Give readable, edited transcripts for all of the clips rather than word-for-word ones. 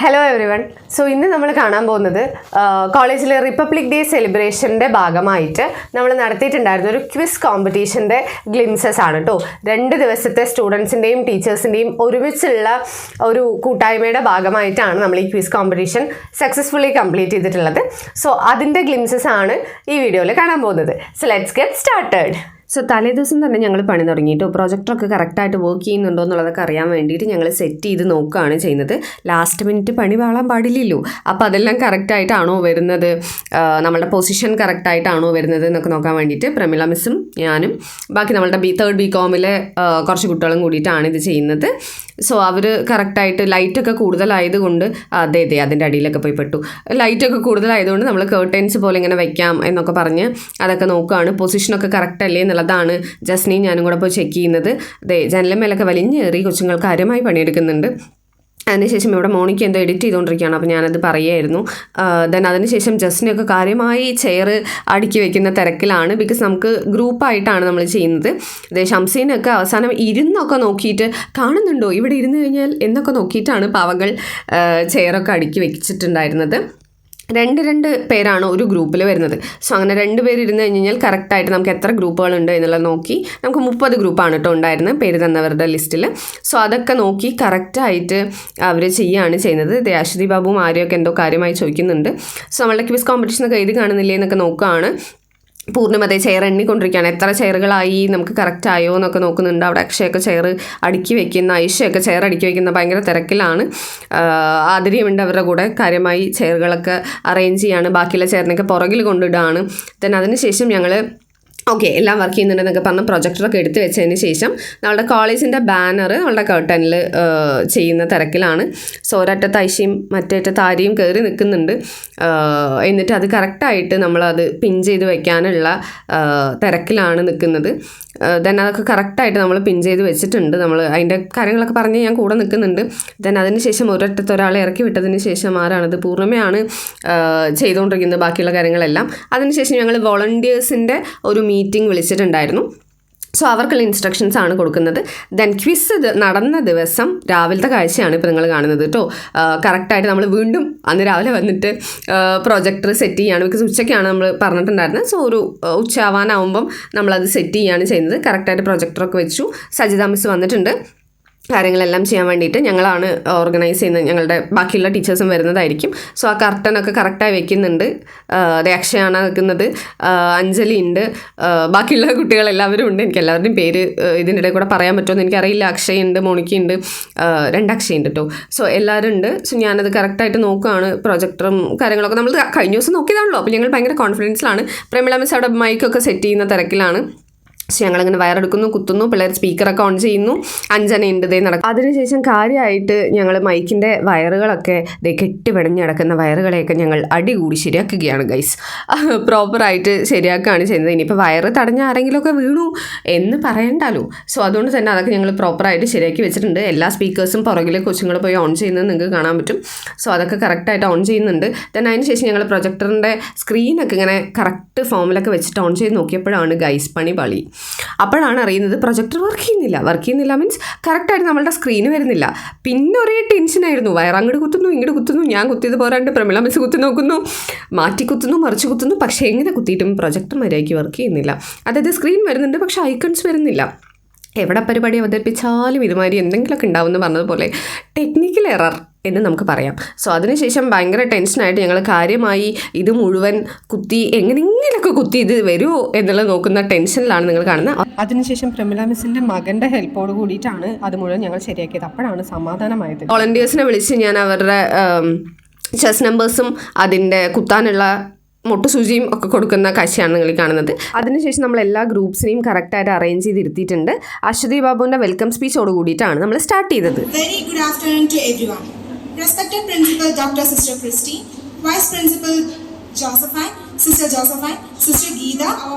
Hello every one. So ഇന്ന് നമ്മൾ കാണാൻ പോകുന്നത് കോളേജിലെ റിപ്പബ്ലിക് ഡേ സെലിബ്രേഷൻ്റെ ഭാഗമായിട്ട് നമ്മൾ നടത്തിയിട്ടുണ്ടായിരുന്ന ഒരു ക്വിസ് കോമ്പറ്റീഷൻ്റെ ഗ്ലിംസസ് ആണ് കേട്ടോ. 2 ദിവസത്തെ സ്റ്റുഡൻസിൻ്റെയും ടീച്ചേഴ്സിൻ്റെയും ഒരുമിച്ചുള്ള ഒരു കൂട്ടായ്മയുടെ ഭാഗമായിട്ടാണ് നമ്മൾ ഈ ക്വിസ് കോമ്പറ്റീഷൻ സക്സസ്ഫുള്ളി കംപ്ലീറ്റ് ചെയ്തിട്ടുള്ളത്. സോ അതിൻ്റെ ഗ്ലിംസസ് ആണ് ഈ വീഡിയോയിൽ കാണാൻ പോകുന്നത്. So let's get started. So തലേദിവസം തന്നെ ഞങ്ങൾ പണി തുടങ്ങിയിട്ട് പ്രൊജക്ടറൊക്കെ കറക്റ്റായിട്ട് വർക്ക് ചെയ്യുന്നുണ്ടോ എന്നുള്ളതൊക്കെ അറിയാൻ വേണ്ടിയിട്ട് ഞങ്ങൾ സെറ്റ് ചെയ്ത് നോക്കുകയാണ് ചെയ്യുന്നത്. ലാസ്റ്റ് മിനിറ്റ് പണി വാളാൻ പാടില്ലല്ലോ. അപ്പോൾ അതെല്ലാം കറക്റ്റായിട്ടാണോ വരുന്നത്, നമ്മളുടെ പൊസിഷൻ കറക്റ്റായിട്ടാണോ വരുന്നത് എന്നൊക്കെ നോക്കാൻ വേണ്ടിയിട്ട് പ്രമിള മിസ്സും ഞാനും ബാക്കി നമ്മളുടെ തേർഡ് ബികോമിലെ കുറച്ച് കുട്ടികളും കൂടിയിട്ടാണ് ഇത് ചെയ്യുന്നത്. സോ അവർ കറക്റ്റായിട്ട് ലൈറ്റൊക്കെ കൂടുതലായതുകൊണ്ട് അതെ അതിൻ്റെ അടിയിലൊക്കെ പോയി പെട്ടു. ലൈറ്റൊക്കെ കൂടുതലായതുകൊണ്ട് നമ്മൾ കേർട്ടൻസ് പോലെ ഇങ്ങനെ വയ്ക്കാം എന്നൊക്കെ പറഞ്ഞ് അതൊക്കെ നോക്കുകയാണ്. പൊസിഷനൊക്കെ കറക്റ്റ് അല്ലേ എന്നുള്ളതാണ് ജസ്നയും ഞാനും കൂടെ പോയി ചെക്ക് ചെയ്യുന്നത്. അതെ ജനലമേലൊക്കെ വലിഞ്ഞേറി കൊച്ചുങ്ങൾ കാര്യമായി പണിയെടുക്കുന്നുണ്ട്. അതിനുശേഷം ഇവിടെ മോണിക്ക് എന്തോ എഡിറ്റ് ചെയ്തുകൊണ്ടിരിക്കുകയാണ്. അപ്പോൾ ഞാനത് പറയുമായിരുന്നു. ദെൻ അതിനുശേഷം ജസ്റ്റിനൊക്കെ കാര്യമായി ചെയർ അടുക്കി വെക്കുന്ന തിരക്കിലാണ്. ബിക്കോസ് നമുക്ക് ഗ്രൂപ്പായിട്ടാണ് നമ്മൾ ചെയ്യുന്നത്. അതെ ഷംസീനൊക്കെ അവസാനം ഇരുന്നൊക്കെ നോക്കിയിട്ട് കാണുന്നുണ്ടോ ഇവിടെ ഇരുന്ന് കഴിഞ്ഞാൽ എന്നൊക്കെ നോക്കിയിട്ടാണ് പാവകൾ ചെയറൊക്കെ അടുക്കി വെച്ചിട്ടുണ്ടായിരുന്നത്. 2 പേരാണ് ഒരു ഗ്രൂപ്പിൽ വരുന്നത്. സോ അങ്ങനെ 2 പേര് ഇരുന്ന് കഴിഞ്ഞാൽ കറക്റ്റായിട്ട് നമുക്ക് എത്ര ഗ്രൂപ്പുകളുണ്ട് എന്നുള്ളത് നോക്കി നമുക്ക് 30 ഗ്രൂപ്പാണ് കേട്ടോ ഉണ്ടായിരുന്നത് പേര് തന്നവരുടെ ലിസ്റ്റിൽ. സോ അതൊക്കെ നോക്കി കറക്റ്റായിട്ട് അവർ ചെയ്യുകയാണ് ചെയ്യുന്നത്. അശ്വതി ബാബുവും ആര്യമൊക്കെ എന്തോ കാര്യമായി ചോദിക്കുന്നുണ്ട്. സോ നമ്മളുടെ ക്വിസ് കോമ്പറ്റീഷനൊക്കെ എഴുതി കാണുന്നില്ലേ എന്നൊക്കെ നോക്കുകയാണ്. പൂർണ്ണിമതേ ചെയർ എണ്ണിക്കൊണ്ടിരിക്കുകയാണ്. എത്ര ചെയറുകളായി നമുക്ക് കറക്റ്റ് ആയോ എന്നൊക്കെ നോക്കുന്നുണ്ട്. അവിടെ അക്ഷയൊക്കെ ചെയർ അടുക്കി വയ്ക്കുന്ന, ഐഷയൊക്കെ ചെയർ അടുക്കി വയ്ക്കുന്ന ഭയങ്കര തിരക്കിലാണ്. ആതിരിയുമുണ്ട് അവരുടെ കൂടെ കാര്യമായി ചെയറുകളൊക്കെ അറേഞ്ച് ചെയ്യാണ്. ബാക്കിയുള്ള ചെയറിനൊക്കെ പുറകിൽ കൊണ്ടിടുകയാണ്. ദെൻ അതിനുശേഷം ഞങ്ങൾ ഓക്കെ എല്ലാം വർക്ക് ചെയ്യുന്നുണ്ടെന്നൊക്കെ പറഞ്ഞ് പ്രൊജക്ടറൊക്കെ എടുത്ത് വെച്ചതിന് ശേഷം നമ്മളുടെ കോളേജിൻ്റെ ബാനർ നമ്മളുടെ കർട്ടനിൽ ചെയ്യുന്ന തിരക്കിലാണ്. സോ ഒരറ്റത്ത് ഐശയും മറ്റേറ്റത്ത് ആര്യയും കയറി നിൽക്കുന്നുണ്ട്. എന്നിട്ട് അത് കറക്റ്റായിട്ട് നമ്മളത് പിൻ ചെയ്ത് വയ്ക്കാനുള്ള തിരക്കിലാണ് നിൽക്കുന്നത്. ദെൻ അതൊക്കെ കറക്റ്റായിട്ട് നമ്മൾ പിൻ ചെയ്ത് വെച്ചിട്ടുണ്ട്. നമ്മൾ അതിൻ്റെ കാര്യങ്ങളൊക്കെ പറഞ്ഞ് ഞാൻ കൂടെ നിൽക്കുന്നുണ്ട്. ദെൻ അതിന് ശേഷം ഒരറ്റത്ത് ഒരാളെ ഇറക്കി വിട്ടതിന് ശേഷം ആരാണത് പൂർണ്ണിമയാണ് ചെയ്തുകൊണ്ടിരിക്കുന്നത് ബാക്കിയുള്ള കാര്യങ്ങളെല്ലാം. അതിനുശേഷം ഞങ്ങൾ വോളണ്ടിയേഴ്സിൻ്റെ ഒരു മീറ്റിംഗ് വിളിച്ചിട്ടുണ്ടായിരുന്നു. സോ അവർക്കുള്ള ഇൻസ്ട്രക്ഷൻസ് ആണ് കൊടുക്കുന്നത്. ദെൻ ക്വിസ് നടന്ന ദിവസം രാവിലത്തെ കാഴ്ചയാണ് ഇപ്പോൾ നിങ്ങൾ കാണുന്നത് കേട്ടോ. കറക്റ്റായിട്ട് നമ്മൾ വീണ്ടും അന്ന് രാവിലെ വന്നിട്ട് പ്രൊജക്ടർ സെറ്റ് ചെയ്യുകയാണ്. ബിക്കോസ് ഉച്ചയ്ക്കാണ് നമ്മൾ പറഞ്ഞിട്ടുണ്ടായിരുന്നത്. സോ ഒരു ഉച്ചയാവാനാവുമ്പം നമ്മളത് സെറ്റ് ചെയ്യുകയാണ് ചെയ്യുന്നത്. കറക്റ്റായിട്ട് പ്രൊജക്ടറൊക്കെ വെച്ചു. സജിത മിസ് വന്നിട്ടുണ്ട് കാര്യങ്ങളെല്ലാം ചെയ്യാൻ വേണ്ടിയിട്ട്. ഞങ്ങളാണ് ഓർഗനൈസ് ചെയ്യുന്നത്. ഞങ്ങളുടെ ബാക്കിയുള്ള ടീച്ചേഴ്സും വരുന്നതായിരിക്കും. സോ ആ കർട്ടനൊക്കെ കറക്റ്റായി വെക്കുന്നുണ്ട്. അക്ഷയാണ് നിൽക്കുന്നത്, അഞ്ജലി ഉണ്ട്, ബാക്കിയുള്ള കുട്ടികളെല്ലാവരും ഉണ്ട്. എനിക്ക് എല്ലാവരുടെയും പേര് ഇതിനിടെ കൂടെ പറയാൻ പറ്റുമെന്ന് എനിക്കറിയില്ല. അക്ഷയുണ്ട്, മോണിക്കുണ്ട്, 2 അക്ഷയുണ്ട് കേട്ടോ. സോ എല്ലാവരും ഉണ്ട്. സോ ഞാനത് കറക്റ്റായിട്ട് നോക്കുകയാണ്. പ്രൊജക്ടറും കാര്യങ്ങളൊക്കെ നമ്മൾ കഴിഞ്ഞ ദിവസം നോക്കിയതാണല്ലോ. അപ്പോൾ ഞങ്ങൾ ഭയങ്കര കോൺഫിഡൻസിലാണ്. പ്രമിള മിസ് അവിടെ മൈക്കൊക്കെ സെറ്റ് ചെയ്യുന്ന തിരക്കിലാണ്. പക്ഷെ ഞങ്ങളിങ്ങനെ വയറെടുക്കുന്നു, കുത്തുന്നു, പിള്ളേർ സ്പീക്കറൊക്കെ ഓൺ ചെയ്യുന്നു, അഞ്ജനയുണ്ട് ഇതേ നടക്കും. അതിനുശേഷം കാര്യമായിട്ട് ഞങ്ങൾ മൈക്കിൻ്റെ വയറുകളൊക്കെ കെട്ടി പിടഞ്ഞ് കിടക്കുന്ന വയറുകളെയൊക്കെ ഞങ്ങൾ അടികൂടി ശരിയാക്കുകയാണ് ഗൈസ്. പ്രോപ്പറായിട്ട് ശരിയാക്കുകയാണ് ചെയ്യുന്നത്. ഇനിയിപ്പോൾ വയറ് തടഞ്ഞ ആരെങ്കിലുമൊക്കെ വീണു എന്ന് പറയണ്ടല്ലോ. സോ അതുകൊണ്ട് തന്നെ അതൊക്കെ ഞങ്ങൾ പ്രോപ്പറായിട്ട് ശരിയാക്കി വെച്ചിട്ടുണ്ട്. എല്ലാ സ്പീക്കേഴ്സും പുറകിൽ കൊച്ചുങ്ങൾ പോയി ഓൺ ചെയ്യുന്നത് നിങ്ങൾക്ക് കാണാൻ പറ്റും. സോ അതൊക്കെ കറക്റ്റായിട്ട് ഓൺ ചെയ്യുന്നുണ്ട്. ദെൻ അതിന് ശേഷം ഞങ്ങൾ പ്രൊജക്ടറിൻ്റെ സ്ക്രീനൊക്കെ ഇങ്ങനെ കറക്റ്റ് ഫോമിലൊക്കെ വെച്ചിട്ട് ഓൺ ചെയ്ത് നോക്കിയപ്പോഴാണ് ഗൈസ് പണി പാളി. അപ്പോഴാണ് അറിയുന്നത് പ്രൊജക്ടർ വർക്ക് ചെയ്യുന്നില്ല മീൻസ് കറക്റ്റായിട്ട് നമ്മളുടെ സ്ക്രീന് വരുന്നില്ല. പിന്നെ ഒരേ ടെൻഷനായിരുന്നു. വയറങ്ങോട്ട് കുത്തുന്നു, ഇങ്ങോട്ട് കുത്തുന്നു, ഞാൻ കുത്തിയത് പോരാണ്ട് പ്രമിള മിസ് കുത്തി നോക്കുന്നു, മാറ്റി കുത്തുന്നു, മറിച്ച് കുത്തുന്നു. പക്ഷേ എങ്ങനെ കുത്തിയിട്ടും പ്രൊജക്ടർ മര്യാദയ്ക്ക് വർക്ക് ചെയ്യുന്നില്ല. അതായത് സ്ക്രീൻ വരുന്നുണ്ട് പക്ഷേ ഐക്കൺസ് വരുന്നില്ല. എവിടെ പരിപാടി അവതരിപ്പിച്ചാലും ഇതുമാതിരി എന്തെങ്കിലുമൊക്കെ ഉണ്ടാവുമെന്ന് പറഞ്ഞതുപോലെ ടെക്നിക്കൽ എറർ എന്ന് നമുക്ക് പറയാം. സോ അതിനുശേഷം ഭയങ്കര ടെൻഷനായിട്ട് ഞങ്ങൾ കാര്യമായി ഇത് മുഴുവൻ കുത്തി എങ്ങനെയെങ്കിലൊക്കെ കുത്തി ഇത് വരുമോ എന്നുള്ളത് നോക്കുന്ന ടെൻഷനിലാണ് നിങ്ങൾ കാണുന്നത്. അതിനുശേഷം പ്രമിള മിസ്സിൻ്റെ മകൻ്റെ ഹെൽപ്പോട് കൂടിയിട്ടാണ് അത് മുഴുവൻ ഞങ്ങൾ ശരിയാക്കിയത്. അപ്പോഴാണ് സമാധാനമായത്. വോളണ്ടിയേഴ്സിനെ വിളിച്ച് ഞാൻ അവരുടെ ചെസ് നമ്പേഴ്സും അതിൻ്റെ കുത്താനുള്ള മുട്ടുസൂചിയും ഒക്കെ കൊടുക്കുന്ന കാഴ്ചയാണ് നിങ്ങൾ കാണുന്നത്. അതിനുശേഷം നമ്മൾ എല്ലാ ഗ്രൂപ്പ്സിനെയും കറക്റ്റായിട്ട് അറേഞ്ച് ചെയ്തിരുത്തിയിട്ടുണ്ട്. അശ്വതി ബാബുവിൻ്റെ വെൽക്കം സ്പീച്ചോട് കൂടിയിട്ടാണ് നമ്മൾ സ്റ്റാർട്ട് ചെയ്തത്. Very good afternoon to everyone. Respected principal doctor sister Christy, vice principal Josephine, sister Geetha,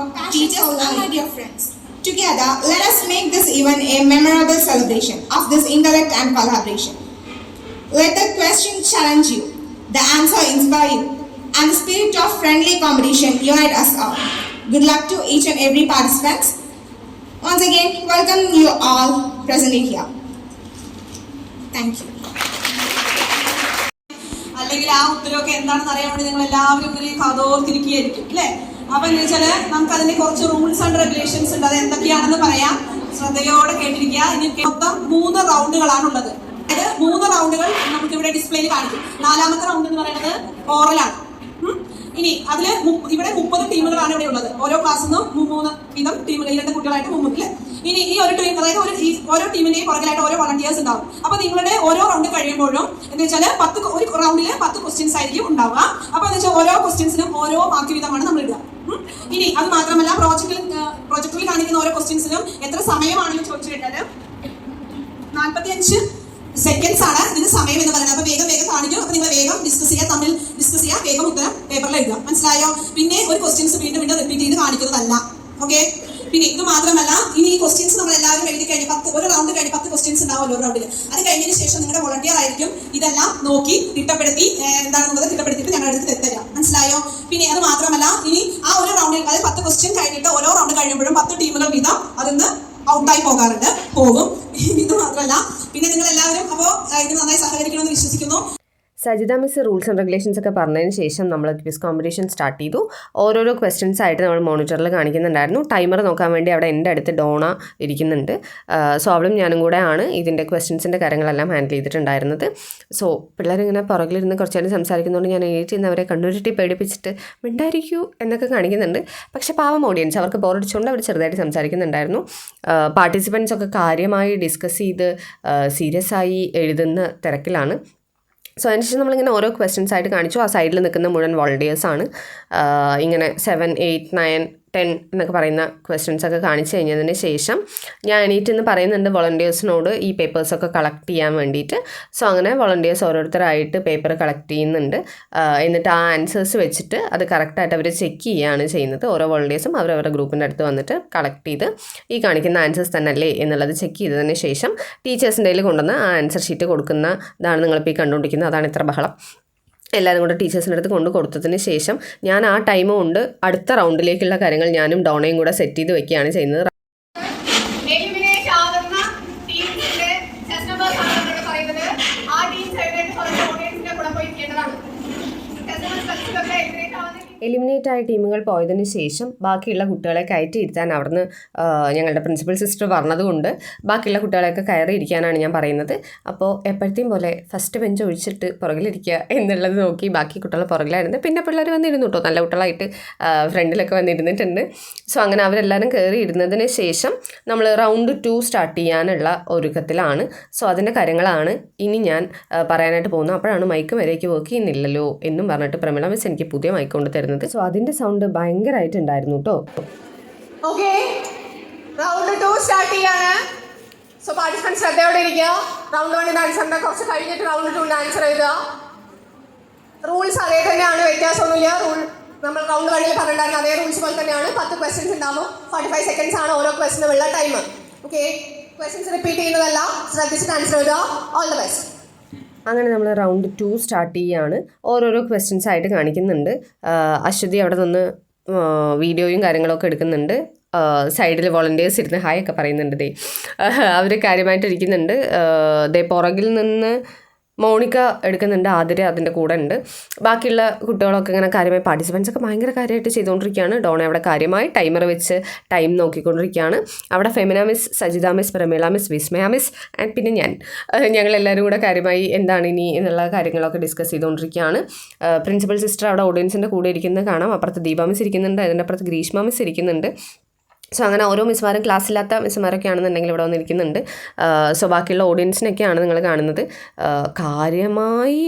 teachers and my dear friends. Together, let us make this event a memorable celebration of this intellect and collaboration. Let the question challenge you, the answer inspire you, and the spirit of friendly competition unite us all. Good luck to each and every participants. Once again, welcome you all present here. Thank you. അല്ലെങ്കിൽ ആ ഉത്തരവൊക്കെ എന്താണെന്ന് അറിയാൻ വേണ്ടി നിങ്ങൾ എല്ലാവരും ഇങ്ങനെ കാതോർത്തിരിക്കുകയായിരിക്കും അല്ലേ? അപ്പൊ എന്താ വെച്ചാല് നമുക്ക് അതിന് കുറച്ച് റൂൾസ് ആൻഡ് റെഗുലേഷൻസ് ഉണ്ട്. അത് എന്തൊക്കെയാണെന്ന് പറയാം, ശ്രദ്ധയോടെ കേട്ടിരിക്കുക. ഇനി മൊത്തം 3 റൗണ്ടുകളാണുള്ളത്. അതായത് 3 റൗണ്ടുകൾ നമുക്ക് ഇവിടെ ഡിസ്പ്ലേയിൽ കാണിക്കും. 4ാമത്തെ റൗണ്ട് എന്ന് പറയുന്നത് ഓറലാണ്. ഇനി അതില് ഇവിടെ 30 ടീമുകളാണ് ഇവിടെ ഉള്ളത്. ഓരോ ക്ലാസ്സിൽ നിന്നും 3 വീതം ടീമുകൾ, 2 കുട്ടികളായിട്ട് 3. ഇനി ഈ ഒരു ടീം, അതായത് ഓരോ ടീമിന്റെയും പുറകിലായിട്ട് ഓരോ വളണ്ടിയേഴ്സ് ഉണ്ടാവും. അപ്പൊ നിങ്ങളുടെ ഓരോ റൗണ്ട് കഴിയുമ്പോഴും എന്താ വെച്ചാൽ ഒരു റൗണ്ടിൽ 10 ക്വസ്റ്റ്യൻസ് ആയിരിക്കും ഉണ്ടാവുക. അപ്പൊ എന്താ വെച്ചാൽ ഓരോ ക്വസ്റ്റ്യൻസിനും ഓരോ മാർക്ക് വീതമാണ് നമ്മൾ ഇടുക. ഇനി അത് മാത്രമല്ല പ്രോജക്റ്റിൽ കാണിക്കുന്ന ഓരോ ക്വസ്റ്റ്യൻസിനും എത്ര സമയമാണെന്ന് ചോദിച്ചു കഴിഞ്ഞാൽ 45 സെക്കൻഡ്സ് ആണ് ഇതിന് സമയം എന്ന് പറയുന്നത്. അപ്പൊ വേഗം കാണിക്കും. അപ്പൊ നിങ്ങൾ വേഗം ഡിസ്കസ് ചെയ്യുക, തമ്മിൽ ഡിസ്കസ് ചെയ്യുക, വേഗം ഉത്തരം പേപ്പറിൽ എഴുതുക. മനസ്സിലായോ? പിന്നെ ഒരു ക്വസ്റ്റ്യൻസ് വീണ്ടും റിപ്പീറ്റ് ചെയ്ത് കാണിക്കുന്നതല്ല. ഓക്കെ. പിന്നെ ഇത് മാത്രമല്ല, ഇനി ഈ ക്വസ്റ്റ്യൻസ് നമ്മൾ എല്ലാവരും എഴുതി കഴിഞ്ഞ് ഒരു റൗണ്ട് കഴിഞ്ഞ് 10 ക്വസ്റ്റ്യൻസ് ഉണ്ടാവുമല്ലോ ഒരു റൗണ്ടിൽ. അത് കഴിഞ്ഞതിന് ശേഷം നിങ്ങളുടെ വോളണ്ടിയർ ആയിരിക്കും ഇതെല്ലാം നോക്കി തിട്ടപ്പെടുത്തി എന്താണെന്നുള്ളത് തിട്ടപ്പെടുത്തിയിട്ട് ഞങ്ങളുടെ അടുത്ത് എത്തുക. മനസ്സിലായോ? പിന്നെ അത് മാത്രമല്ല, ഇനി ആ ഒരു റൗണ്ടിൽ, അതായത് 10 ക്വസ്റ്റ്യൻ കഴിഞ്ഞിട്ട് ഓരോ റൗണ്ട് കഴിയുമ്പോഴും 10 ടീമുകൾ വീതം അതിന്ന് ഔട്ടായി പോകും. ഇത് മാത്രമല്ല, പിന്നെ നിങ്ങൾ എല്ലാവരും അപ്പോൾ ഇത് നന്നായി സഹകരിക്കണമെന്ന് വിശ്വസിക്കുന്നു. Sajitha miss rules and regulations ഒക്കെ പറഞ്ഞതിന് ശേഷം നമ്മൾ ക്വിസ് കോമ്പറ്റീഷൻ സ്റ്റാർട്ട് ചെയ്തു. ഓരോരോ ക്വസ്റ്റ്യൻസ് ആയിട്ട് നമ്മൾ മോണിറ്ററിൽ കാണിക്കുന്നുണ്ടായിരുന്നു. ടൈമർ നോക്കാൻ വേണ്ടി അവിടെ എൻ്റെ അടുത്ത് ഡോണ ഇരിക്കുന്നുണ്ട്. സോ അവളും ഞാനും കൂടെ ആണ് ഇതിൻ്റെ ക്വസ്റ്റ്യൻസിൻ്റെ കാര്യങ്ങളെല്ലാം ഹാൻഡിൽ ചെയ്തിട്ടുണ്ടായിരുന്നത്. സോ പിള്ളേരിങ്ങനെ പുറകിലിരുന്ന് കുറച്ച് നേരം സംസാരിക്കുന്നതുകൊണ്ട് ഞാൻ എഴുതി അവരെ കണ്ണുരുട്ടി പേടിപ്പിച്ചിട്ട് മിണ്ടായിരിക്കൂ എന്നൊക്കെ കാണിക്കുന്നുണ്ട്. പക്ഷേ പാവം ഓഡിയൻസ്, അവർക്ക് ബോറടിച്ചുകൊണ്ട് അവർ ചെറുതായിട്ട് സംസാരിക്കുന്നുണ്ടായിരുന്നു. പാർട്ടിസിപ്പൻസ് ഒക്കെ കാര്യമായി ഡിസ്കസ് ചെയ്ത് സീരിയസ് ആയി എഴുതുന്ന തിരക്കിലാണ്. സോ അതിനുശേഷം നമ്മളിങ്ങനെ ഓരോ ക്വസ്റ്റ്യൻസ് ആയിട്ട് കാണിച്ചു. ആ സൈഡിൽ നിൽക്കുന്ന മുഴുവൻ വോളണ്ടിയേഴ്സാണ്. ഇങ്ങനെ 7, 8, 9, 10 എന്നൊക്കെ പറയുന്ന ക്വസ്റ്റ്യൻസ് ഒക്കെ കാണിച്ചു കഴിഞ്ഞതിന് ശേഷം ഞാൻ എണീറ്റെന്ന് പറയുന്നുണ്ട് വോളണ്ടിയേഴ്സിനോട് ഈ പേപ്പേഴ്സൊക്കെ കളക്ട് ചെയ്യാൻ വേണ്ടിയിട്ട്. സോ അങ്ങനെ വോളണ്ടിയേഴ്സ് ഓരോരുത്തരായിട്ട് പേപ്പർ കളക്ട് ചെയ്യുന്നുണ്ട്. എന്നിട്ട് ആ ആൻസേഴ്സ് വെച്ചിട്ട് അത് കറക്റ്റായിട്ട് അവർ ചെക്ക് ചെയ്യുകയാണ് ചെയ്യുന്നത്. ഓരോ വോളണ്ടിയേഴ്സും അവരവരുടെ ഗ്രൂപ്പിൻ്റെ അടുത്ത് വന്നിട്ട് കളക്ട് ചെയ്ത് ഈ കാണിക്കുന്ന ആൻസേഴ്സ് തന്നെയല്ലേ എന്നുള്ളത് ചെക്ക് ചെയ്തതിന് ശേഷം ടീച്ചേഴ്സിൻ്റെ കയ്യിൽ കൊണ്ടുവന്ന് ആ ആൻസർ ഷീറ്റ് കൊടുക്കുന്നതാണ് നിങ്ങളിപ്പോൾ ഈ കണ്ടുകൊണ്ടിരിക്കുന്നത്. അതാണ് ഇത്ര ബഹളം. എല്ലാവരും കൂടെ ടീച്ചേഴ്സിൻ്റെ അടുത്ത് കൊടുത്തതിന് ശേഷം ഞാൻ ആ ടൈം കൊണ്ട് അടുത്ത റൗണ്ടിലേക്കുള്ള കാര്യങ്ങൾ ഞാനും ഡോണയും കൂടെ സെറ്റ് ചെയ്ത് വെക്കുകയാണ് ചെയ്യുന്നത്. എലിമിനേറ്റ് ആയ ടീമുകൾ പോയതിന് ശേഷം ബാക്കിയുള്ള കുട്ടികളെ കയറ്റിയിരുത്താൻ അവിടുന്ന് ഞങ്ങളുടെ പ്രിൻസിപ്പൽ സിസ്റ്റർ പറഞ്ഞതുകൊണ്ട് ബാക്കിയുള്ള കുട്ടികളെയൊക്കെ കയറിയിരിക്കാനാണ് ഞാൻ പറയുന്നത്. അപ്പോൾ എപ്പോഴത്തെയും പോലെ ഫസ്റ്റ് ബെഞ്ച് ഒഴിച്ചിട്ട് പുറകിലിരിക്കുക എന്നുള്ളത് നോക്കി ബാക്കി കുട്ടികൾ പുറകിലായിരുന്നു. പിന്നെ പിള്ളേർ വന്നിരുന്നു കേട്ടോ, നല്ല കുട്ടികളായിട്ട് ഫ്രണ്ടിലൊക്കെ വന്നിരുന്നിട്ടുണ്ട്. സോ അങ്ങനെ അവരെല്ലാവരും കയറി ഇരുന്നതിന് ശേഷം നമ്മൾ റൗണ്ട് 2 സ്റ്റാർട്ട് ചെയ്യാനുള്ള ഒരുക്കത്തിലാണ്. സോ അതിൻ്റെ കാര്യങ്ങളാണ് ഇനി ഞാൻ പറയാനായിട്ട് പോകുന്നത്. അപ്പോഴാണ് മൈക്ക് വരേക്ക് വർക്ക് ചെയ്യുന്നില്ലല്ലോ എന്നും പറഞ്ഞിട്ട് പ്രമിള മിസ് എനിക്ക് പുതിയ മൈക്ക് കൊണ്ട് തരുന്നത്. സോ അതിൻ്റെ സൗണ്ട് ഭയങ്കരമായിട്ടുണ്ടായിരുന്നു കേട്ടോ. ഓക്കെ, റൗണ്ട് 2 സ്റ്റാർട്ട് ചെയ്യാണ്. സോ പാർട്ടിസിപ്പൻസ് ശ്രദ്ധയോടെ ഇരിക്കുക. റൗണ്ട് 1 ആൻസറിന്റെ കുറച്ച് കഴിഞ്ഞിട്ട് റൗണ്ട് 2 ആൻസർ എഴുതുക. റൂൾസ് അതേ തന്നെയാണ്, വ്യത്യാസമൊന്നുമില്ല. നമ്മൾ റൗണ്ട് 1 പറഞ്ഞിട്ടുണ്ടായിരുന്ന അതേ റൂൾസ് പോലെ തന്നെയാണ്. 10 ക്വസ്റ്റ്യൻസ് ഉണ്ടാവും. 45 സെക്കൻഡ്സ് ആണ് ഓരോ ക്വസ്റ്റിനുള്ള ടൈം. ഓക്കെ, ക്വസ്റ്റ്യൻസ് റിപ്പീറ്റ് ചെയ്യുന്നതല്ല, ശ്രദ്ധിച്ചിട്ട് ആൻസർ എഴുതുക. All the best. അങ്ങനെ നമ്മൾ റൗണ്ട് 2 സ്റ്റാർട്ട് ചെയ്യുകയാണ്. ഓരോരോ ക്വസ്റ്റ്യൻസ് ആയിട്ട് കാണിക്കുന്നുണ്ട്. അശ്വതി അവിടെ നിന്ന് വീഡിയോയും കാര്യങ്ങളൊക്കെ എടുക്കുന്നുണ്ട്. സൈഡിൽ വോളണ്ടിയേഴ്സ് ഇരുന്ന് ഹായ് ഒക്കെ പറയുന്നുണ്ട്. അവർ കാര്യമായിട്ട് ഇരിക്കുന്നുണ്ട്. പുറകിൽ നിന്ന് മോണിക്ക എടുക്കുന്നുണ്ട്, ആതിര അതിൻ്റെ കൂടെ ഉണ്ട്. ബാക്കിയുള്ള കുട്ടികളൊക്കെ ഇങ്ങനെ കാര്യമായി പാർട്ടിസിപ്പൻസ് ഒക്കെ ഭയങ്കര കാര്യമായിട്ട് ചെയ്തുകൊണ്ടിരിക്കുകയാണ്. ഡോണ അവിടെ കാര്യമായി ടൈമർ വെച്ച് ടൈം നോക്കിക്കൊണ്ടിരിക്കുകയാണ്. അവിടെ Femina miss, Sajitha miss, Prameela miss, Vismaya miss and പിന്നെ ഞങ്ങളെല്ലാവരും കൂടെ കാര്യമായി എന്താണ് ഇനി എന്നുള്ള കാര്യങ്ങളൊക്കെ ഡിസ്കസ് ചെയ്തുകൊണ്ടിരിക്കുകയാണ്. പ്രിൻസിപ്പൽ സിസ്റ്റർ അവിടെ ഓഡിയൻസിൻ്റെ കൂടെ ഇരിക്കുന്നത് കാണാം. അപ്പുറത്ത് ദീപ മിസ് ഇരിക്കുന്നുണ്ട്, അതിൻ്റെ അപ്പുറത്ത് ഗ്രീഷ്മ മിസ് ഇരിക്കുന്നുണ്ട്. സോ അങ്ങനെ ഓരോ മിസ്മാരും ക്ലാസ്സില്ലാത്ത മിസ്മാരൊക്കെ ആണെന്നുണ്ടെങ്കിൽ ഇവിടെ വന്നിരിക്കുന്നുണ്ട്. സോ ബാക്കിയുള്ള ഓഡിയൻസിനൊക്കെയാണ് നിങ്ങൾ കാണുന്നത്. കാര്യമായി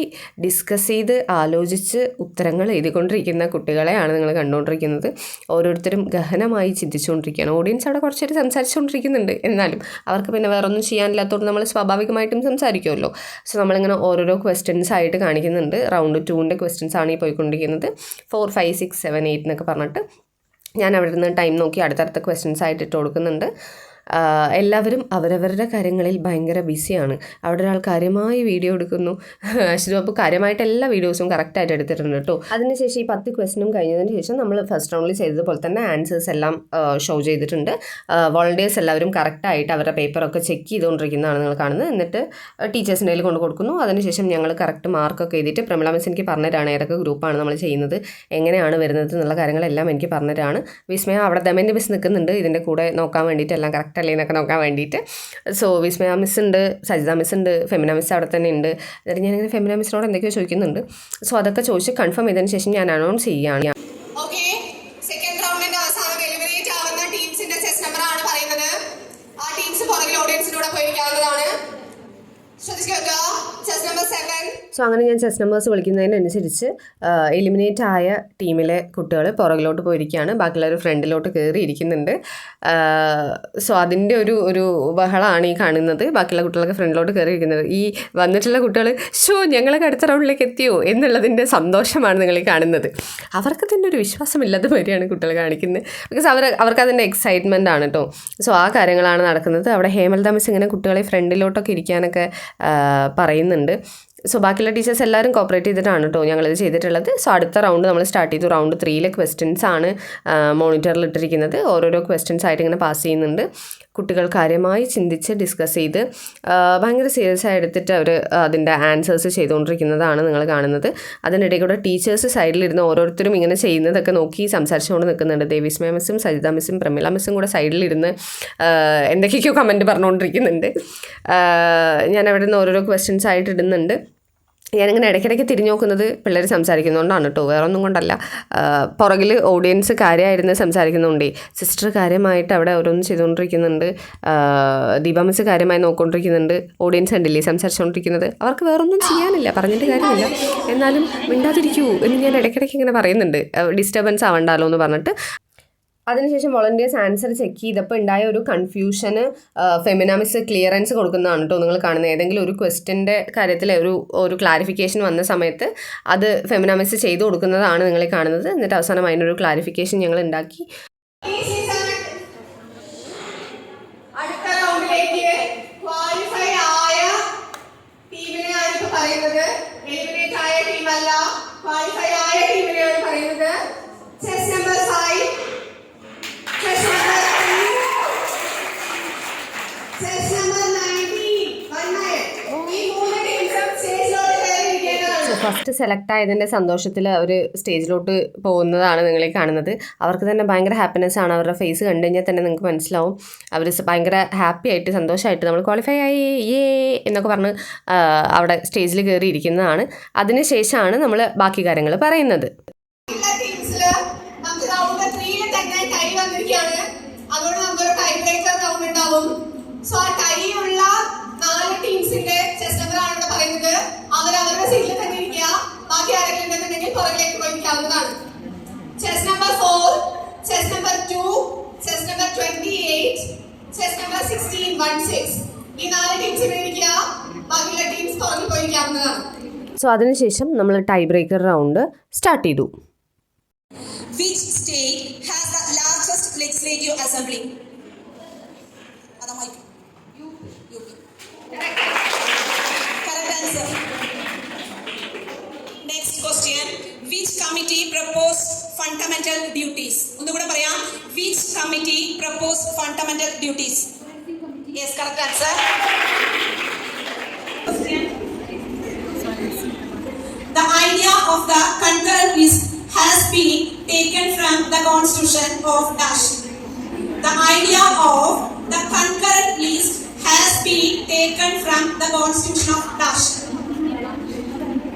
ഡിസ്കസ് ചെയ്ത് ആലോചിച്ച് ഉത്തരങ്ങൾ എഴുതിക്കൊണ്ടിരിക്കുന്ന കുട്ടികളെയാണ് നിങ്ങൾ കണ്ടുകൊണ്ടിരിക്കുന്നത്. ഓരോരുത്തരും ഗഹനമായി ചിന്തിച്ചുകൊണ്ടിരിക്കുകയാണ്. ഓഡിയൻസ് അവിടെ കുറച്ചേരം സംസാരിച്ചുകൊണ്ടിരിക്കുന്നുണ്ട്. എന്നാലും അവർക്ക് പിന്നെ വേറെ ഒന്നും ചെയ്യാനില്ലാത്തതുകൊണ്ട് നമ്മൾ സ്വാഭാവികമായിട്ടും സംസാരിക്കുമല്ലോ. സോ നമ്മളിങ്ങനെ ഓരോരോ ക്വസ്റ്റ്യൻസ് ആയിട്ട് കാണിക്കുന്നുണ്ട്. റൗണ്ട് 2ൻ്റെ ക്വസ്റ്റ്യൻസ് ആണ് ഈ പോയിക്കൊണ്ടിരിക്കുന്നത്. 4, 5, 6, 7, 8 എന്നൊക്കെ പറഞ്ഞിട്ട് ഞാൻ അവിടെ നിന്ന് ടൈം നോക്കി അടുത്തടുത്ത ക്വസ്റ്റ്യൻസ് ആയിട്ട് ഇട്ട് കൊടുക്കുന്നുണ്ട്. എല്ലാവരും അവരവരുടെ കാര്യങ്ങളിൽ ഭയങ്കര ബിസിയാണ്. അവിടെ ഒരാൾ കാര്യമായി വീഡിയോ എടുക്കുന്നു. അശ്വതി അപ്പോൾ കാര്യമായിട്ട് എല്ലാ വീഡിയോസും കറക്റ്റായിട്ട് എടുത്തിട്ടുണ്ട് കേട്ടോ. അതിനുശേഷം ഈ 10 ക്വസ്റ്റനും കഴിഞ്ഞതിന് ശേഷം നമ്മൾ ഫസ്റ്റ് റൗണ്ടിൽ ചെയ്തതുപോലെ തന്നെ ആൻസേഴ്സ് എല്ലാം ഷോ ചെയ്തിട്ടുണ്ട്. വോളണ്ടിയേഴ്സ് എല്ലാവരും കറക്റ്റായിട്ട് അവരുടെ പേപ്പറൊക്കെ ചെക്ക് ചെയ്തുകൊണ്ടിരിക്കുന്നതാണ് നിങ്ങൾ കാണുന്നത്. എന്നിട്ട് ടീച്ചേഴ്സിൻ്റെ കയ്യിൽ കൊണ്ട് കൊടുക്കുന്നു. അതിനുശേഷം ഞങ്ങൾ കറക്റ്റ് മാർക്കൊക്കെ എഴുതിയിട്ട് പ്രമിള മിസ് എനിക്ക് പറഞ്ഞുതരാണ് ഏതൊക്കെ ഗ്രൂപ്പാണ് നമ്മൾ ചെയ്യുന്നത്, എങ്ങനെയാണ് വരുന്നത് എന്നുള്ള കാര്യങ്ങളെല്ലാം എനിക്ക് പറഞ്ഞുതരാണ്. വിസ്മയ അവിടെ ദമൻ്റെ മിസ് നിൽക്കുന്നുണ്ട് ഇതിൻ്റെ കൂടെ നോക്കാൻ വേണ്ടിയിട്ട്, എല്ലാം കറക്റ്റ് അല്ലേ എന്നൊക്കെ നോക്കാൻ വേണ്ടിയിട്ട്. സോ വിസ്മയ മിസ് ഉണ്ട്, സജിത മിസ് ഉണ്ട്, ഫെമിന മിസ് അവിടെ തന്നെ ഉണ്ട്. എന്നിട്ട് ഞാനിങ്ങനെ ഫെമിന മിസ്സിനോട് എന്തൊക്കെയോ ചോദിക്കുന്നുണ്ട്. സോ അതൊക്കെ ചോദിച്ച് കൺഫേം ചെയ്തതിന് ശേഷം ഞാൻ അനൗൺസ് ചെയ്യുകയാണ്. സെക്കൻഡ് റൗണ്ടിന്റെ അവസാനം എലിമിനേറ്റ് ആവുന്ന ടീംസിന്റെ ചെസ് നമ്പർ ആണ് പറയുന്നത്. ആ ടീംസ് പുറകിൽ ഓഡിയൻസിലൂടെ പോയിരിക്കാവുന്നതാണ്. ശ്രദ്ധിക്കുക, ചെസ് നമ്പർ 7. സോ അങ്ങനെ ഞാൻ ചെസ് നമ്പേഴ്സ് വിളിക്കുന്നതിനനുസരിച്ച് എലിമിനേറ്റ് ആയ ടീമിലെ കുട്ടികൾ പുറകിലോട്ട് പോയിരിക്കുകയാണ്, ബാക്കിയുള്ളവർ ഫ്രണ്ടിലോട്ട് കയറി ഇരിക്കുന്നുണ്ട്. സോ അതിൻ്റെ ഒരു ബഹളമാണ് ഈ കാണുന്നത്. ബാക്കിയുള്ള കുട്ടികളൊക്കെ ഫ്രണ്ടിലോട്ട് കയറി ഇരിക്കുന്നത്. ഈ വന്നിട്ടുള്ള കുട്ടികൾ ഞങ്ങളൊക്കെ അടുത്ത റൗണ്ടിലേക്ക് എത്തിയോ എന്നുള്ളതിൻ്റെ സന്തോഷമാണ് നിങ്ങൾ ഈ കാണുന്നത്. അവർക്ക് തന്നെ ഒരു വിശ്വാസമില്ലാത്ത മാതിരിയാണ് കുട്ടികൾ കാണിക്കുന്നത്. ബിക്കോസ് അവർക്ക് അതിൻ്റെ എക്സൈറ്റ്മെൻ്റ് ആണ് കേട്ടോ. സോ ആ കാര്യങ്ങളാണ് നടക്കുന്നത്. അവിടെ ഹേമലത മിസ് ഇങ്ങനെ കുട്ടികളെ ഫ്രണ്ടിലോട്ടൊക്കെ ഇരിക്കാനൊക്കെ പറയുന്നുണ്ട്. സോ ബാക്കിയുള്ള ടീച്ചേഴ്സ് എല്ലാവരും കോപ്പറേറ്റ് ചെയ്തിട്ടാണ് കേട്ടോ ഞങ്ങളിത് ചെയ്തിട്ടുള്ളത്. സോ അടുത്ത റൗണ്ട് നമ്മൾ സ്റ്റാർട്ട് ചെയ്തു. റൗണ്ട് 3 ക്വസ്റ്റ്യൻസ് ആണ് മോണിറ്ററിൽ ഇട്ടിരിക്കുന്നത്. ഓരോരോ ക്വസ്റ്റ്യൻസ് ആയിട്ട് ഇങ്ങനെ പാസ് ചെയ്യുന്നുണ്ട്. കുട്ടികൾ കാര്യമായി ചിന്തിച്ച് ഡിസ്കസ് ചെയ്ത് ഭയങ്കര സീരിയസ് ആയി എടുത്തിട്ട് അവർ അതിൻ്റെ ആൻസേഴ്സ് ചെയ്തുകൊണ്ടിരിക്കുന്നതാണ് നിങ്ങൾ കാണുന്നത്. അതിനിടയിൽ കൂടെ ടീച്ചേഴ്സ് സൈഡിലിരുന്ന് ഓരോരുത്തരും ഇങ്ങനെ ചെയ്യുന്നതൊക്കെ നോക്കി സംസാരിച്ചുകൊണ്ട് നിൽക്കുന്നുണ്ട്. ദേവിസ്മയ മിസ്സും സജിത മിസ്സും പ്രമിള മിസ്സും കൂടെ സൈഡിലിരുന്ന് എന്തൊക്കെയോ കമൻറ്റ് പറഞ്ഞുകൊണ്ടിരിക്കുന്നുണ്ട്. ഞാൻ അവിടെ നിന്ന് ഓരോരോ ക്വസ്റ്റ്യൻസ് ആയിട്ട് ഇടുന്നുണ്ട്. ഞാനിങ്ങനെ ഇടയ്ക്കിടയ്ക്ക് തിരിഞ്ഞു നോക്കുന്നത് പിള്ളേർ സംസാരിക്കുന്നതുകൊണ്ടാണ് കേട്ടോ, വേറെ ഒന്നും കൊണ്ടല്ല. പുറകിൽ ഓഡിയൻസ് കാര്യമായിരുന്ന് സംസാരിക്കുന്നുണ്ടേ. സിസ്റ്റർ കാര്യമായിട്ട് അവിടെ ഓരോന്ന് ചെയ്തുകൊണ്ടിരിക്കുന്നുണ്ട്. ദീപ മിസ് കാര്യമായി നോക്കിക്കൊണ്ടിരിക്കുന്നുണ്ട്. ഓഡിയൻസ് കണ്ടില്ലേ സംസാരിച്ചുകൊണ്ടിരിക്കുന്നത്. അവർക്ക് വേറൊന്നും ചെയ്യാനില്ല, പറഞ്ഞിട്ട് കാര്യമില്ല. എന്നാലും മിണ്ടാതിരിക്കൂ എന്ന് ഞാൻ ഇടയ്ക്കിടയ്ക്ക് ഇങ്ങനെ പറയുന്നുണ്ട്, ഡിസ്റ്റർബൻസ് ആവണ്ടല്ലോ എന്ന് പറഞ്ഞിട്ട്. അതിനുശേഷം വോളണ്ടിയേഴ്സ് ആൻസർ ചെക്ക് ചെയ്തപ്പോൾ ഉണ്ടായ ഒരു കൺഫ്യൂഷന് ഫെമിന മിസ് ക്ലിയറൻസ് കൊടുക്കുന്നതാണ് കേട്ടോ നിങ്ങൾ കാണുന്നത്. ഏതെങ്കിലും ഒരു ക്വസ്റ്റ്യൻ്റെ കാര്യത്തിൽ ഒരു ക്ലാരിഫിക്കേഷൻ വന്ന സമയത്ത് അത് ഫെമിന മിസ് ചെയ്തു കൊടുക്കുന്നതാണ് നിങ്ങൾ കാണുന്നത്. എന്നിട്ട് അവസാനം അതിനൊരു ക്ലാരിഫിക്കേഷൻ ഞങ്ങൾ ഉണ്ടാക്കി. അടുത്ത റൗണ്ടിലേക്ക് ക്വാളിഫൈ ആയ ടീമിനെയാണ് ഇപ്പോൾ പറയുന്നത്. എലിമിനേറ്റ് ആയ ടീമല്ല, ക്വാളിഫൈ ആയ ടീമിനെയാണ് പറയുന്നത്. Chess number 5, chess number 2, chest number 19. ഈ 3 ടീംസും സ്റ്റേജിലോട്ട് കയറിയിരിക്കുകയാണ്. ഫസ്റ്റ് സെലക്ട് ആയതിൻ്റെ സന്തോഷത്തിൽ അവർ സ്റ്റേജിലോട്ട് പോകുന്നതാണ് നിങ്ങൾ കാണുന്നത്. അവർക്ക് തന്നെ ഭയങ്കര ഹാപ്പിനെസ് ആണ്. അവരുടെ ഫേസ് കണ്ടു കഴിഞ്ഞാൽ തന്നെ നിങ്ങൾക്ക് മനസ്സിലാവും അവർ ഭയങ്കര ഹാപ്പി ആയിട്ട് സന്തോഷമായിട്ട് നമ്മൾ ക്വാളിഫൈ ആയി എന്നൊക്കെ പറഞ്ഞ് അവിടെ സ്റ്റേജിൽ കയറി ഇരിക്കുന്നതാണ്. അതിനുശേഷമാണ് നമ്മൾ ബാക്കി കാര്യങ്ങൾ പറയുന്നത്. അതുകൊണ്ട് നമുക്കൊരു ടൈ ബ്രേക്കർ റൗണ്ട് ഉണ്ടാവും. സോ ആ ടൈ ഉള്ള 4 ടീംസിന്റെ ചെസ് നമ്പർ ആണ് പറയുന്നത്. അവരവരുടെ സീറ്റിൽ തന്നെ ഇരിക്കുക. ബാക്കി ആരെങ്കിലും ഉണ്ടെന്നുണ്ടെങ്കിൽ പുറകിലേക്ക് പോയിരിക്കാവുന്നതാണ്. Chest number 4, chest number 2, chest number 28, chest number 16, 16. ഈ 4 ടീംസിൽ ഇരിക്കുക. ബാക്കിയുള്ള ടീംസ് പുറകിൽ പോയിരിക്കാവുന്നതാണ്. സോ അതിനുശേഷം നമ്മൾ ടൈ ബ്രേക്കർ റൗണ്ട് സ്റ്റാർട്ട് ചെയ്തു. Which state has the largest legislative assembly? UP. Correct answer. Next question. Which committee proposed fundamental duties? Undu kuda parayam. Which committee proposed fundamental duties? Yes, correct answer. Question. The idea of the concurrent list has been taken from the Constitution of Dash. The idea of the concurrent list has been taken from the Constitution of Dash.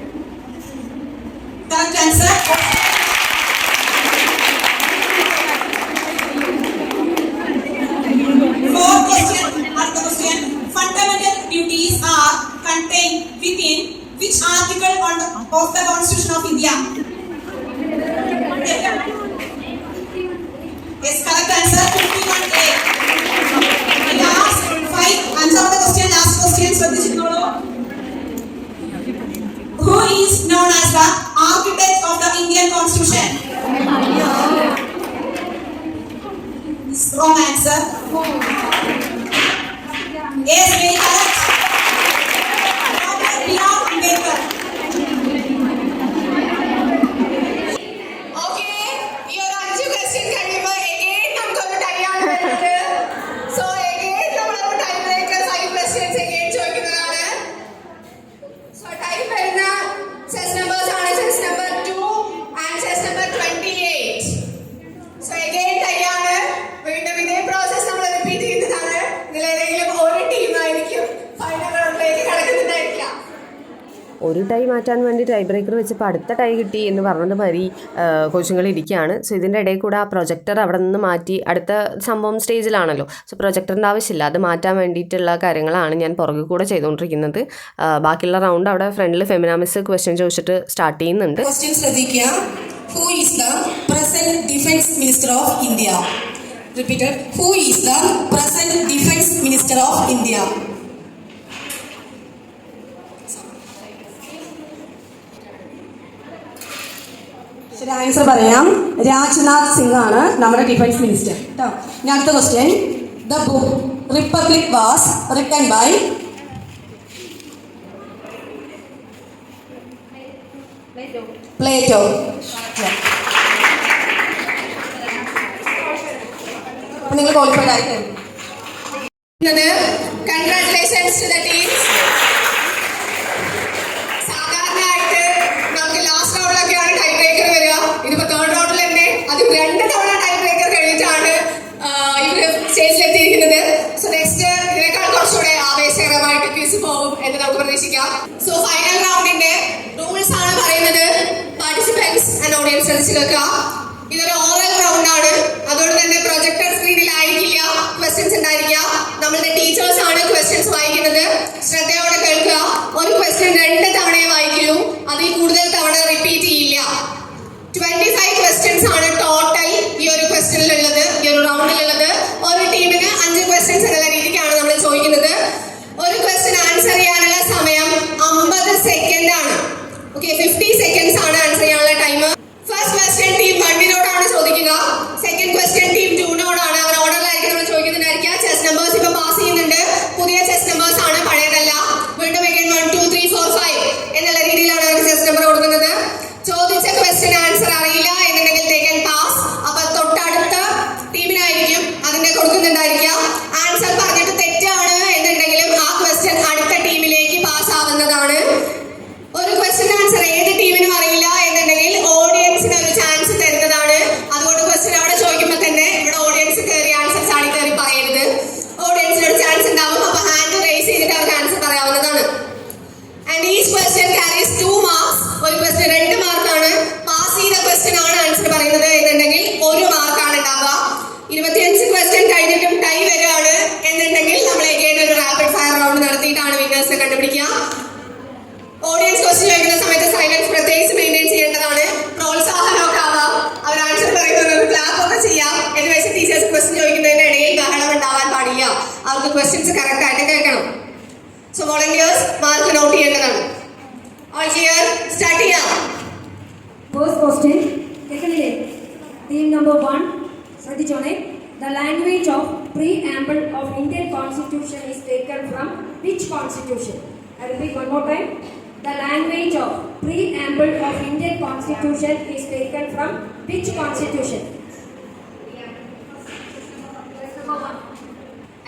Correct answer. Fourth question. Another question. Fundamental duties are contained within which article of the Constitution of India? Yes, correct answer 51A. Last 5 answer the question. Last question. ശ്രദ്ധിച്ചിട്ടുള്ളൂ. Who is known as the architect of the Indian Constitution? Wrong answer. Yes, very correct. Dr. B.R. Ambedkar. Okay, ഈ ഒരു 5 question കഴിയുമ്പോൾ again നമുക്കൊരു tie ആണ് വരുന്നത്. So again നമ്മളൊരു time breaker 5 questions again ചോദിക്കുന്നതാണ്. So time വരുന്ന chess numbers ആണ് chess number 2 and chess number 28. So again tie ആണ്. വീണ്ടും ഇതേ പ്രോസസ് നമ്മൾ റിപ്പീറ്റ് ചെയ്യുന്നതാണ്. ഇതിലേതെങ്കിലും ഒരു ടീം ആയിരിക്കും ഫൈനൽ റൗണ്ടിലേക്ക് കടക്കുന്നുണ്ടായിരിക്കില്ല. ഒരു ടൈ മാറ്റാൻ വേണ്ടി ടൈ ബ്രേക്കർ വെച്ചപ്പോൾ അടുത്ത ടൈ കിട്ടി എന്ന് പറഞ്ഞത് മാതിരി കോച്ചുകൾ ഇരിക്കുകയാണ്. സോ ഇതിൻ്റെ ഇടയിൽ കൂടെ ആ പ്രൊജക്ടർ അവിടെ നിന്ന് മാറ്റി അടുത്ത സംഭവം സ്റ്റേജിലാണല്ലോ. സോ പ്രൊജക്ടറിൻ്റെ ആവശ്യമില്ല, അത് മാറ്റാൻ വേണ്ടിയിട്ടുള്ള കാര്യങ്ങളാണ് ഞാൻ പുറകെ കൂടെ ചെയ്തുകൊണ്ടിരിക്കുന്നത്. ബാക്കിയുള്ള റൗണ്ട് അവിടെ ഫ്രണ്ടിൽ ഫെമിനാമിസ് ക്വസ്റ്റ്യൻ ചോദിച്ചിട്ട് സ്റ്റാർട്ട് ചെയ്യുന്നുണ്ട്. ക്വസ്റ്റ്യൻ ശ്രദ്ധിക്കുക. Who is the present defence minister of India? Repeated. Who is the present defence minister of India? ശരി, ആൻസർ പറയാം. രാജ്നാഥ് സിംഗ് ആണ് നമ്മുടെ ഡിഫൻസ് മിനിസ്റ്റർ കേട്ടോ. ഇനി അടുത്ത question. The book Republic was written by Plato. നിങ്ങൾ ക്വാളിഫൈഡ് ആയിട്ട് കൺഗ്രാറ്റുലേഷൻസ് ടു ദ ടീംസ്. സാധാരണയായിട്ട് നമുക്ക് ലാസ്റ്റ് റൗണ്ടിലൊക്കെയാണ് ടൈ ബ്രേക്കർ വരിക. ഇതിപ്പോ തേർഡ് റൗണ്ടിൽ തന്നെ അത് 2 തവണ ടൈ ബ്രേക്കർ കഴിഞ്ഞിട്ടാണ് ഇവര് സ്റ്റേജിലെത്തിയിരിക്കുന്നത്. സോ നെക്സ്റ്റ് ഇതിനേക്കാൾ കുറച്ചുകൂടെ ആവേശകരമായിട്ട് ക്വിസ് പോകും എന്ന് നമുക്ക് പ്രതീക്ഷിക്കാം. സോ ഫൈനൽ റൗണ്ടിന്റെ റൂൾസ് ആണ് പറയുന്നത്. പാർട്ടിസിപ്പൻസ് ആൻഡ് ഓഡിയൻസ് ശ്രദ്ധിച്ചു കേൾക്കുക. ഇതൊരു ഓറൽ റൗണ്ട് ആണ്. അതുകൊണ്ട് തന്നെ പ്രൊജക്ടർ സ്ക്രീനിലായിരിക്കില്ല ക്വസ്റ്റ്യൻസ് ഉണ്ടായിരിക്കുക. നമ്മളുടെ ടീച്ചേഴ്സ് ആണ് ക്വസ്റ്റ്യൻസ് വായിക്കുന്നത്. ശ്രദ്ധയോടെ കേൾക്കുക. ഒരു ക്വസ്റ്റ്യൻ 2 തവണയെ വായിക്കുള്ളൂ, അതിൽ കൂടുതൽ തവണ റിപ്പീറ്റ് ചെയ്യില്ല. 25 ക്വസ്റ്റ്യൻസ് ആണ് ടോട്ടൽ ഈ ഒരു ക്വസ്റ്റ്യനിലുള്ളത്, ഈ ഒരു റൗണ്ടിലുള്ളത്. ഒരു ടീമിന് 5 ക്വസ്റ്റ്യൻസ് എന്നുള്ള രീതിക്കാണ് നമ്മൾ ചോദിക്കുന്നത്. ഒരു ക്വസ്റ്റ്യൻ ആൻസർ ചെയ്യാനുള്ള സമയം 50 സെക്കൻഡ് ആണ്. ഓക്കെ, 50 സെക്കൻഡ്സ് ആണ് ആൻസർ ചെയ്യാനുള്ള ടൈം. ഫസ്റ്റ് ക്വസ്റ്റ്യൻ ടീം 1 ചോദിക്കുക. സെക്കൻഡ് ക്വസ്റ്റ്യൻ ടീം 2 അവർ ഓർഡറിലായിരിക്കും നമ്മൾ ചോദിക്കുന്നുണ്ടായിരിക്കുക. ചെസ് നമ്പേഴ്സ് ഇപ്പൊ പാസ് ചെയ്യുന്നുണ്ട്. പുതിയ ചെസ് നമ്പേഴ്സ് ആണ്, പഴയതല്ല. വീണ്ടും 1 2 3 4 5 എന്നുള്ള രീതിയിലാണ് അവർക്ക് ചെസ് നമ്പർ കൊടുക്കുന്നത്. ചോദിച്ച ക്വസ്റ്റ്യൻ ആൻസർ അറിയില്ല എന്നുണ്ടെങ്കിൽ they can pass. അപ്പൊ തൊട്ടടുത്ത ടീമിനായിരിക്കും അതിന്റെ കൊടുക്കുന്നുണ്ടായിരിക്കുക. ആൻസർ പറഞ്ഞിട്ട് തെറ്റാണ് എന്നുണ്ടെങ്കിലും ആ ക്വസ്റ്റ്യൻ അടുത്ത ടീമിലേക്ക് പാസ് ആവുന്നതാണ്. ഒരു ക്വസ്റ്റ്യൻ ആൻസർ ഏത് ടീമിനും അറിയില്ല എന്നുണ്ടെങ്കിൽ ഓഡിയൻസിന് ഒരു ചാൻസ് തരുന്നതാണ്. അതുകൊണ്ട് ക്വസ്റ്റ്യൻ അവിടെ ചോദിക്കുമ്പോൾ തന്നെ ഇവിടെ ഓഡിയൻസ് കയറി ആൻസർ ചാടി കയറി പറയരുത്. ഓഡിയൻസിന് ഒരു ചാൻസ് ഉണ്ടാവും. അപ്പൊ ഹാൻഡ് റേസ് ചെയ്തിട്ട് അവർക്ക് ആൻസർ പറയാവുന്നതാണ്. And each question കാരീസ് 2 marks. ഒരു ക്വസ്റ്റ്യൻ 2 മാർക്കാണ്. പാസ് ചെയ്ത ക്വസ്റ്റ്യൻ ആണ് ആൻസർ പറയുന്നത് എന്നുണ്ടെങ്കിൽ 1 മാർക്കാണ് ഉണ്ടാവുക. 25 ക്വസ്റ്റ്യൻ കഴിഞ്ഞിട്ടും ടൈ വരികയാണ് എന്നുണ്ടെങ്കിൽ നമ്മൾ again ഒരു റാപ്പിഡ് ഫയർ റൗണ്ട് നടത്തിയിട്ടാണ് വിന്നേഴ്സിനെ കണ്ടുപിടിക്കുക. ഓഡിയൻസ് ക്വസ്റ്റ്യൻ ചോദിക്കുന്ന സമയത്ത് സൈലൻസ് പ്രത്യേകിച്ച് മെയിൻറ്റെയിൻ ചെയ്യേണ്ടതാണ്. പ്രോത്സാഹനമൊക്കെ ആവാം. അവർ ആൻസർ പറയുന്നത് ക്ലാപ്പ് ഒക്കെ ചെയ്യാം. എന്ന് വെച്ച് ടീച്ചേഴ്സ് ക്വസ്റ്റ്യൻ ചോദിക്കുന്നതിന്റെ ഇടയിൽ ബഹളം ഉണ്ടാവാൻ പാടില്ല. അവർക്ക് ക്വസ്റ്റ്യൻസ് കറക്റ്റ് ആയിട്ട് കേൾക്കണം. സോ വോളണ്ടിയേഴ്സ് മാർക്ക് നോട്ട് ചെയ്യേണ്ടതാണ്. All clear? സ്റ്റാർട്ട് ചെയ്യാം. First question, team number 1, ശ്രദ്ധിച്ചോണേ. The language of preamble of Indian Constitution is taken from which constitution? I repeat one more time. The language of preamble of Indian Constitution is taken from which constitution?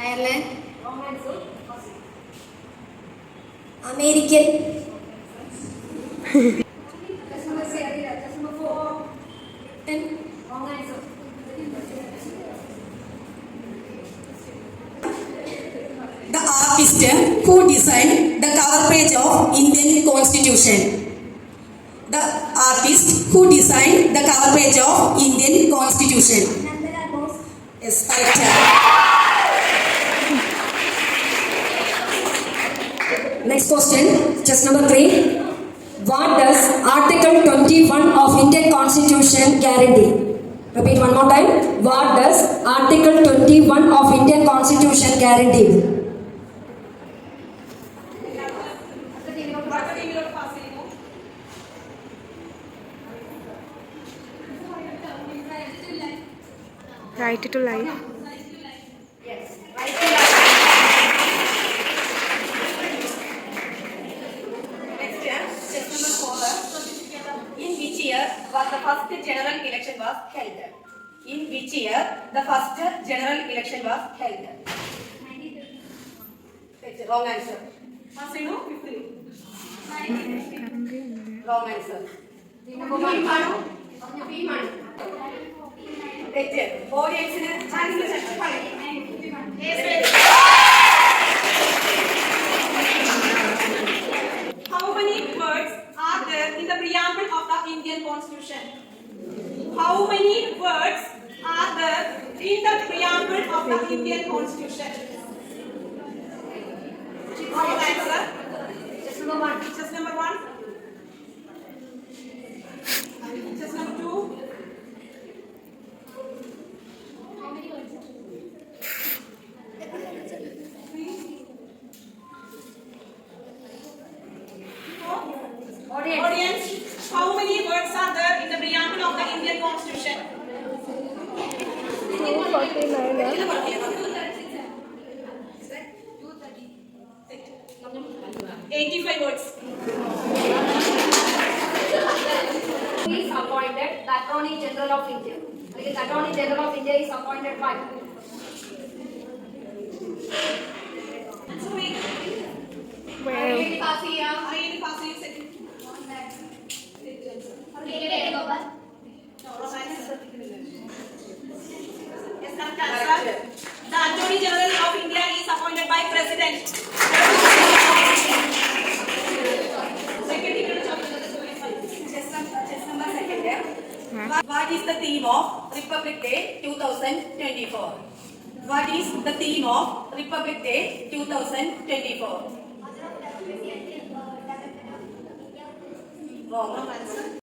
Ireland. Wrong answer. American. Just number 4. Wrong answer. The artist who designed the cover page of Indian Constitution. The artist who designed the cover page of Indian Constitution. Nandala Bose. Yes, correct. Next question, just number 3. What does Article 21 of Indian Constitution guarantee? Repeat one more time. What does Article 21 of Indian Constitution guarantee? Right to life. Yes, right to life. the first general election was held? In which year the first general election was held? It's wrong answer. Masinu, 50. Wrong answer. തെറ്റ്. ഓഡിയൻസിന് chance How many words are there in the preamble of the Indian Constitution? How many words are there in the preamble of the Indian Constitution? Wrong answer. Just number 1. Just number 1. Just number 2. Audience, how many words are there in the preamble of the Indian Constitution? 85 words. Who is appointed the Attorney General of India? The Attorney General of India is appointed by Sorry. Really pass ചെയ്യാം. Really pass you second. No, wrong answer. Yes, correct answer. The Attorney General of India is appointed by President. Second, Just number second. What is the theme of Republic Day 2024? What is the theme of Republic Day 2024? Wrong answer.